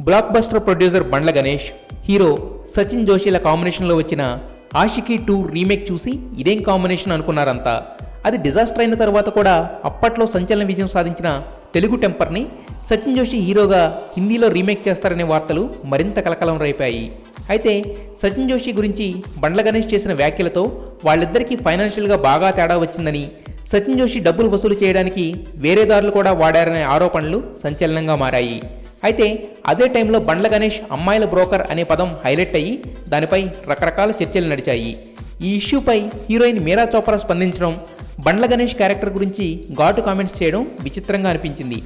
Block buster producer Bandla Ganesh, hero Sachin జోషిల కాంబినేషన్లో వచ్చిన Aashiqui 2 remake చూసి ఇదేం కాంబినేషన్ అనుకున్నారంతా. అది డిజాస్టర్ అయిన తర్వాత కూడా అప్పట్లో సంచలన విజయం సాధించిన తెలుగు టెంపర్ని సచిన్ జోషి హీరోగా హిందీలో రీమేక్ చేస్తారనే వార్తలు మరింత కలకలం రేపాయి. అయితే సచిన్ జోషి గురించి బండ్ల గణేష్ చేసిన వ్యాఖ్యలతో వాళ్ళిద్దరికీ ఫైనాన్షియల్గా బాగా తేడా వచ్చిందని, సచిన్ జోషి డబ్బులు వసూలు చేయడానికి వేరే దారులు కూడా వాడారనే ఆరోపణలు సంచలనంగా మారాయి. అయితే అదే టైంలో బండ్ల గణేష్ అమ్మాయిల బ్రోకర్ అనే పదం హైలైట్ అయ్యి దానిపై రకరకాల చర్చలు నడిచాయి. ఈ ఇష్యూపై హీరోయిన్ మీరా చోప్రా స్పందించడం, బండ్ల గణేష్ క్యారెక్టర్ గురించి ఘాటు కామెంట్స్ చేయడం విచిత్రంగా అనిపించింది.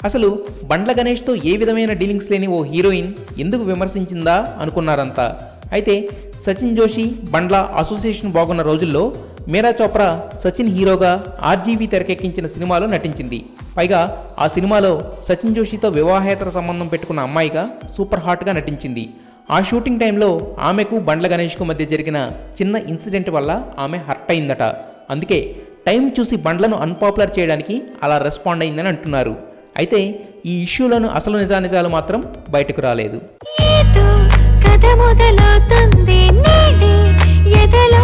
అసలు బండ్ల గణేష్తో ఏ విధమైన డీలింగ్స్ లేని ఓ హీరోయిన్ ఎందుకు విమర్శించిందా అనుకున్నారంతా. అయితే సచిన్ జోషి బండ్ల అసోసియేషన్ బాగున్న రోజుల్లో మీరా చోప్రా సచిన్ హీరోగా ఆర్జీవీ తెరకెక్కించిన సినిమాలో నటించింది. పైగా ఆ సినిమాలో సచిన్ జోషితో వివాహేతర సంబంధం పెట్టుకున్న అమ్మాయిగా సూపర్ హాట్గా నటించింది. ఆ షూటింగ్ టైంలో ఆమెకు బండ్ల గణేష్కు మధ్య జరిగిన చిన్న ఇన్సిడెంట్ వల్ల ఆమె హర్ట్ అయిందట. అందుకే టైం చూసి బండ్లను అన్పాపులర్ చేయడానికి అలా రెస్పాండ్ అయిందని అంటున్నారు. అయితే ఈ ఇష్యూలోని అసలు నిజానిజాలు మాత్రం బయటకు రాలేదు. కథ మొదలవుతుంది, ఎదలో